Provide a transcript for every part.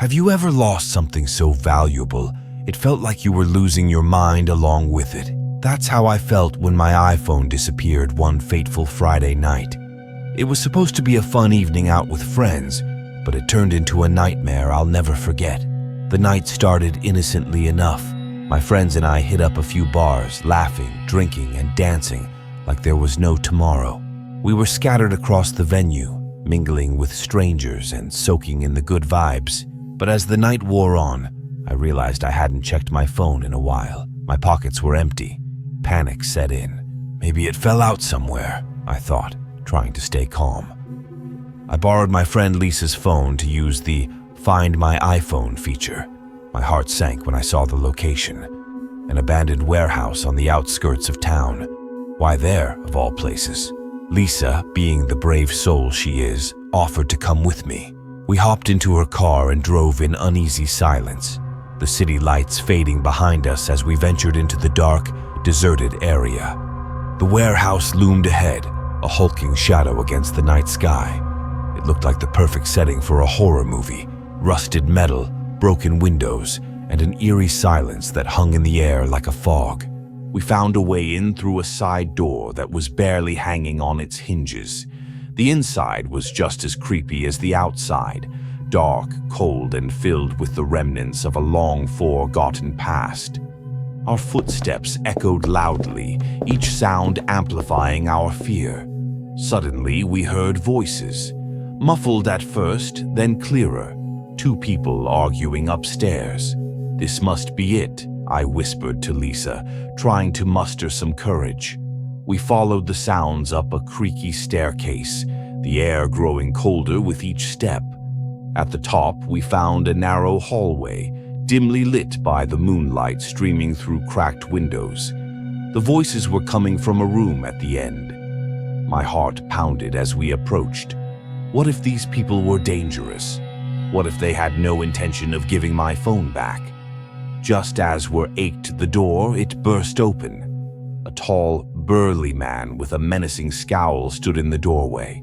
Have you ever lost something so valuable, it felt like you were losing your mind along with it? That's how I felt when my iPhone disappeared one fateful Friday night. It was supposed to be a fun evening out with friends, but it turned into a nightmare I'll never forget. The night started innocently enough. My friends and I hit up a few bars, laughing, drinking, and dancing like there was no tomorrow. We were scattered across the venue, mingling with strangers and soaking in the good vibes. But as the night wore on, I realized I hadn't checked my phone in a while. My pockets were empty. Panic set in. Maybe it fell out somewhere, I thought, trying to stay calm. I borrowed my friend Lisa's phone to use the Find My iPhone feature. My heart sank when I saw the location. An abandoned warehouse on the outskirts of town. Why there, of all places? Lisa, being the brave soul she is, offered to come with me. We hopped into her car and drove in uneasy silence, the city lights fading behind us as we ventured into the dark, deserted area. The warehouse loomed ahead, a hulking shadow against the night sky. It looked like the perfect setting for a horror movie. Rusted metal, broken windows, and an eerie silence that hung in the air like a fog. We found a way in through a side door that was barely hanging on its hinges. The inside was just as creepy as the outside, dark, cold, and filled with the remnants of a long forgotten past. Our footsteps echoed loudly, each sound amplifying our fear. Suddenly, we heard voices, muffled at first, then clearer. Two people arguing upstairs. "This must be it," I whispered to Lisa, trying to muster some courage. We followed the sounds up a creaky staircase, the air growing colder with each step. At the top, we found a narrow hallway, dimly lit by the moonlight streaming through cracked windows. The voices were coming from a room at the end. My heart pounded as we approached. What if these people were dangerous? What if they had no intention of giving my phone back? Just as we ached the door, it burst open. A tall, burly man with a menacing scowl stood in the doorway.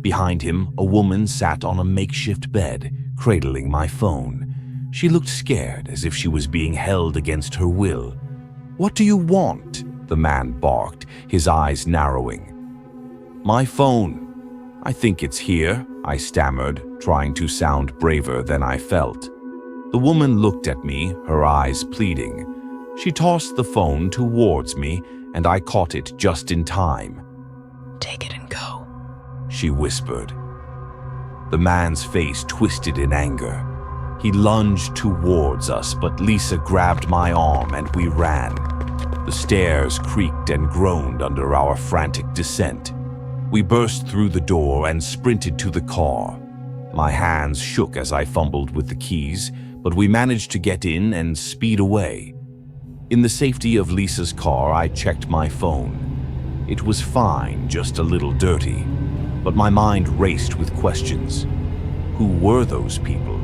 Behind him, a woman sat on a makeshift bed, cradling my phone. She looked scared, as if she was being held against her will. "What do you want?" the man barked, his eyes narrowing. "My phone. I think it's here," I stammered, trying to sound braver than I felt. The woman looked at me, her eyes pleading. She tossed the phone towards me, and I caught it just in time. "Take it and go," she whispered. The man's face twisted in anger. He lunged towards us, but Lisa grabbed my arm and we ran. The stairs creaked and groaned under our frantic descent. We burst through the door and sprinted to the car. My hands shook as I fumbled with the keys, but we managed to get in and speed away. In the safety of Lisa's car, I checked my phone. It was fine, just a little dirty, but my mind raced with questions. Who were those people?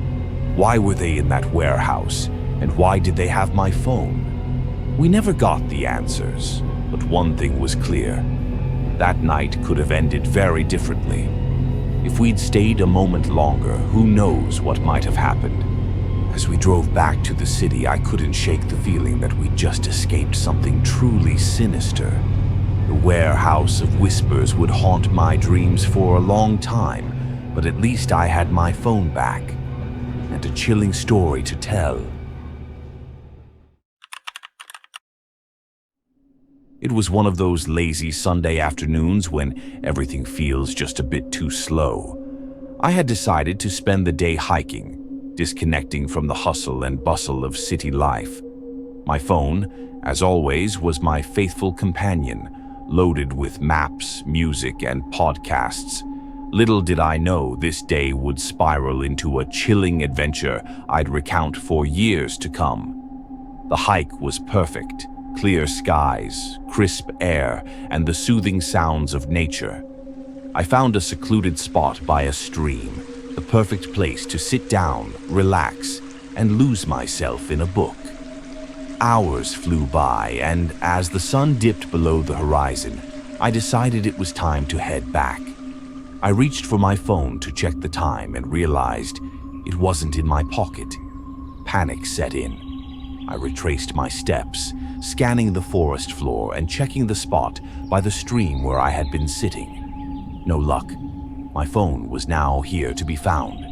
Why were they in that warehouse? And why did they have my phone? We never got the answers, but one thing was clear. That night could have ended very differently. If we'd stayed a moment longer, who knows what might have happened. As we drove back to the city, I couldn't shake the feeling that we'd just escaped something truly sinister. The warehouse of whispers would haunt my dreams for a long time, but at least I had my phone back, and a chilling story to tell. It was one of those lazy Sunday afternoons when everything feels just a bit too slow. I had decided to spend the day hiking, disconnecting from the hustle and bustle of city life. My phone, as always, was my faithful companion, loaded with maps, music, and podcasts. Little did I know this day would spiral into a chilling adventure I'd recount for years to come. The hike was perfect. Clear skies, crisp air, and the soothing sounds of nature. I found a secluded spot by a stream, the perfect place to sit down, relax, and lose myself in a book. Hours flew by, and as the sun dipped below the horizon, I decided it was time to head back. I reached for my phone to check the time and realized It wasn't in my pocket. Panic set in. I retraced my steps, scanning the forest floor and checking the spot by the stream where I had been sitting. No luck. My phone was now here to be found.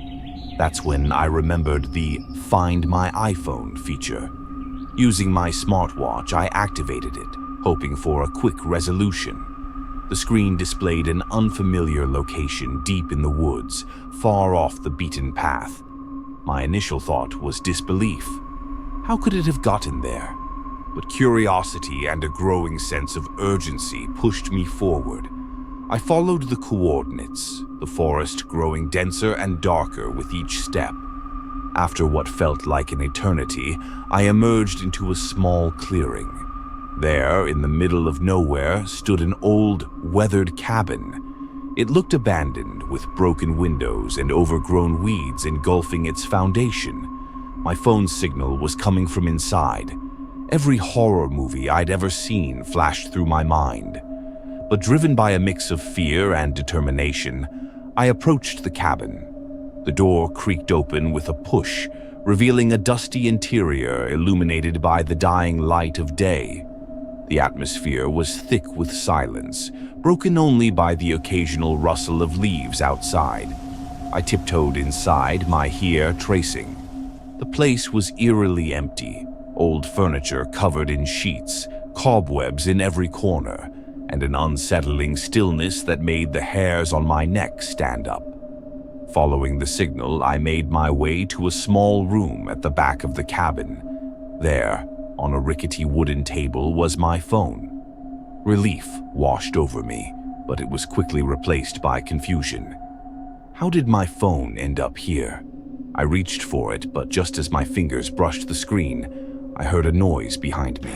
That's when I remembered the Find My iPhone feature. Using my smartwatch, I activated it, hoping for a quick resolution. The screen displayed an unfamiliar location deep in the woods, far off the beaten path. My initial thought was disbelief. How could it have gotten there? But curiosity and a growing sense of urgency pushed me forward. I followed the coordinates, the forest growing denser and darker with each step. After what felt like an eternity, I emerged into a small clearing. There, in the middle of nowhere, stood an old, weathered cabin. It looked abandoned, with broken windows and overgrown weeds engulfing its foundation. My phone signal was coming from inside. Every horror movie I'd ever seen flashed through my mind. But driven by a mix of fear and determination, I approached the cabin. The door creaked open with a push, revealing a dusty interior illuminated by the dying light of day. The atmosphere was thick with silence, broken only by the occasional rustle of leaves outside. I tiptoed inside, my ear tracing. The place was eerily empty, old furniture covered in sheets, cobwebs in every corner, and an unsettling stillness that made the hairs on my neck stand up. Following the signal, I made my way to a small room at the back of the cabin. There, on a rickety wooden table, was my phone. Relief washed over me, but it was quickly replaced by confusion. How did my phone end up here? I reached for it, but just as my fingers brushed the screen, I heard a noise behind me.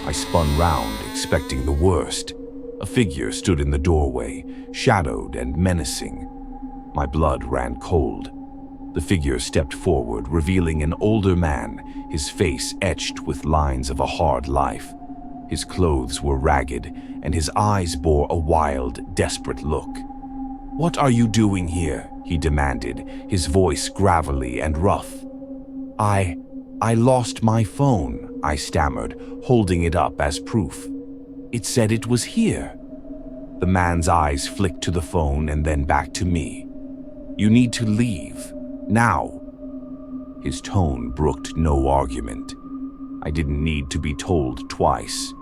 I spun round, expecting the worst. A figure stood in the doorway, shadowed and menacing. My blood ran cold. The figure stepped forward, revealing an older man, his face etched with lines of a hard life. His clothes were ragged, and his eyes bore a wild, desperate look. "What are you doing here?" he demanded, his voice gravelly and rough. I lost my phone," I stammered, holding it up as proof. "It said it was here." The man's eyes flicked to the phone and then back to me. "You need to leave, now." His tone brooked no argument. I didn't need to be told twice.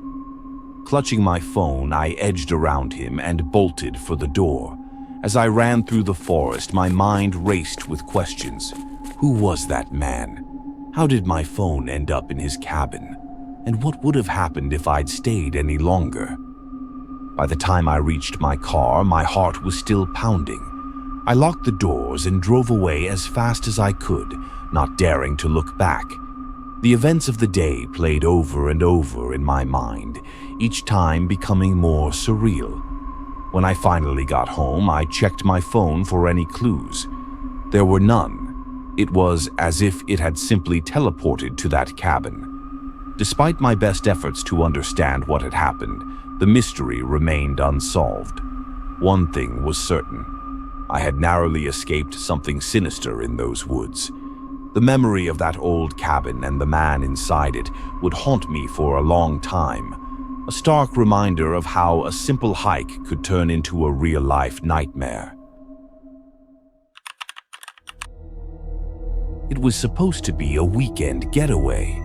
Clutching my phone, I edged around him and bolted for the door. As I ran through the forest, my mind raced with questions. Who was that man? How did my phone end up in his cabin? And what would have happened if I'd stayed any longer? By the time I reached my car, my heart was still pounding. I locked the doors and drove away as fast as I could, not daring to look back. The events of the day played over and over in my mind, each time becoming more surreal. When I finally got home, I checked my phone for any clues. There were none. It was as if it had simply teleported to that cabin. Despite my best efforts to understand what had happened, the mystery remained unsolved. One thing was certain. I had narrowly escaped something sinister in those woods. The memory of that old cabin and the man inside it would haunt me for a long time, a stark reminder of how a simple hike could turn into a real-life nightmare. It was supposed to be a weekend getaway.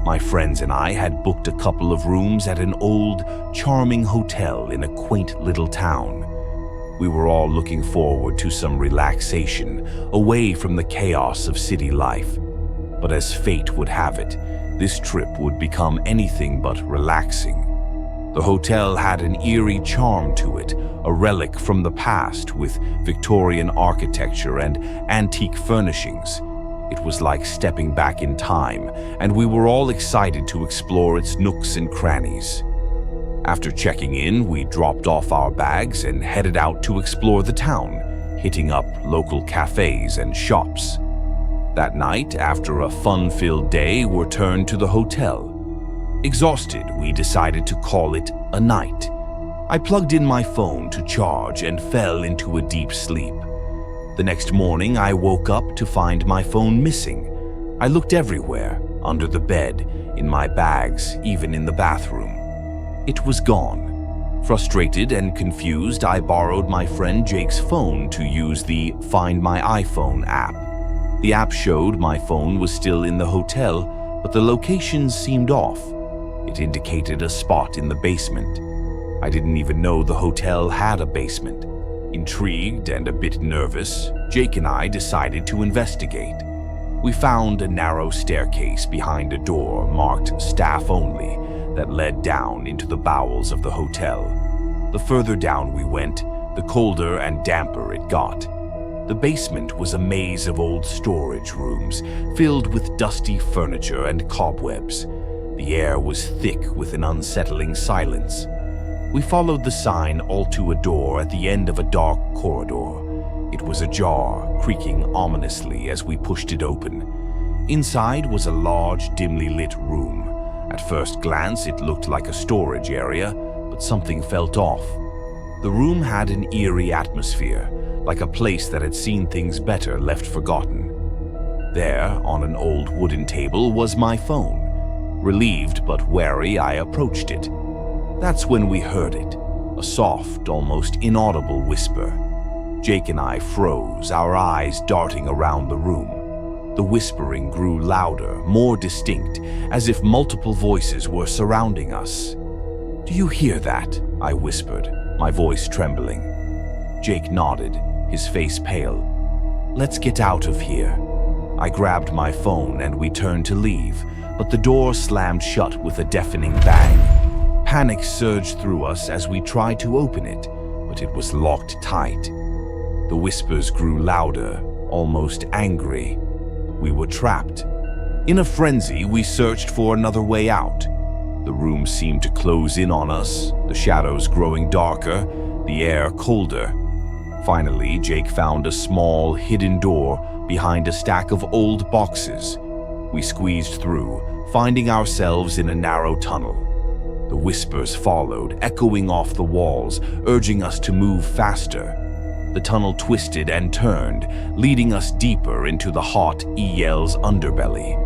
My friends and I had booked a couple of rooms at an old, charming hotel in a quaint little town. We were all looking forward to some relaxation, away from the chaos of city life. But as fate would have it, this trip would become anything but relaxing. The hotel had an eerie charm to it, a relic from the past with Victorian architecture and antique furnishings. It was like stepping back in time, and we were all excited to explore its nooks and crannies. After checking in, we dropped off our bags and headed out to explore the town, hitting up local cafes and shops. That night, after a fun-filled day, we returned to the hotel. Exhausted, we decided to call it a night. I plugged in my phone to charge and fell into a deep sleep. The next morning, I woke up to find my phone missing. I looked everywhere, under the bed, in my bags, even in the bathroom. It was gone. Frustrated and confused, I borrowed my friend Jake's phone to use the Find My iPhone app. The app showed my phone was still in the hotel, but the location seemed off. It indicated a spot in the basement. I didn't even know the hotel had a basement. Intrigued and a bit nervous, Jake and I decided to investigate. We found a narrow staircase behind a door marked Staff Only that led down into the bowels of the hotel. The further down we went, the colder and damper it got. The basement was a maze of old storage rooms filled with dusty furniture and cobwebs. The air was thick with an unsettling silence. We followed the sign all to a door at the end of a dark corridor. It was ajar, creaking ominously as we pushed it open. Inside was a large, dimly lit room. At first glance, it looked like a storage area, but something felt off. The room had an eerie atmosphere, like a place that had seen things better left forgotten. There, on an old wooden table, was my phone. Relieved but wary, I approached it. That's when we heard it, a soft, almost inaudible whisper. Jake and I froze, our eyes darting around the room. The whispering grew louder, more distinct, as if multiple voices were surrounding us. "Do you hear that?" I whispered, my voice trembling. Jake nodded, his face pale. "Let's get out of here." I grabbed my phone and we turned to leave, but the door slammed shut with a deafening bang. Panic surged through us as we tried to open it, but it was locked tight. The whispers grew louder, almost angry. We were trapped. In a frenzy, we searched for another way out. The room seemed to close in on us, the shadows growing darker, the air colder. Finally, Jake found a small, hidden door behind a stack of old boxes. We squeezed through, finding ourselves in a narrow tunnel. The whispers followed, echoing off the walls, urging us to move faster. The tunnel twisted and turned, leading us deeper into the hot EL's underbelly.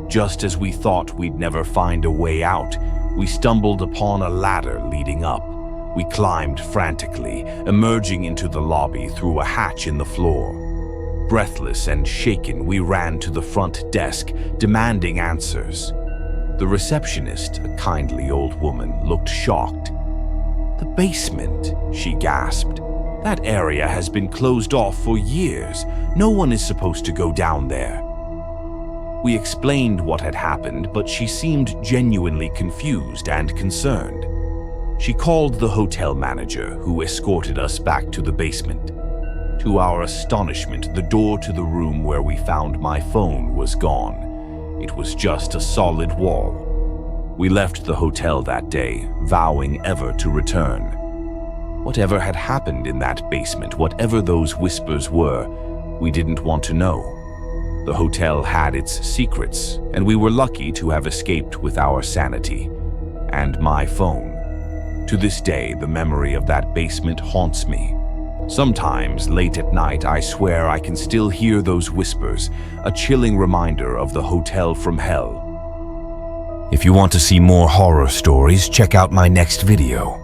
Just as we thought we'd never find a way out, we stumbled upon a ladder leading up. We climbed frantically, emerging into the lobby through a hatch in the floor. Breathless and shaken, we ran to the front desk, demanding answers. The receptionist, a kindly old woman, looked shocked. "The basement," she gasped. "That area has been closed off for years. No one is supposed to go down there." We explained what had happened, but she seemed genuinely confused and concerned. She called the hotel manager, who escorted us back to the basement. To our astonishment, the door to the room where we found my phone was gone. It was just a solid wall. We left the hotel that day, vowing ever to return. Whatever had happened in that basement, whatever those whispers were, we didn't want to know. The hotel had its secrets, and we were lucky to have escaped with our sanity. And my phone. To this day, the memory of that basement haunts me. Sometimes, late at night, I swear I can still hear those whispers, a chilling reminder of the hotel from hell. If you want to see more horror stories, check out my next video.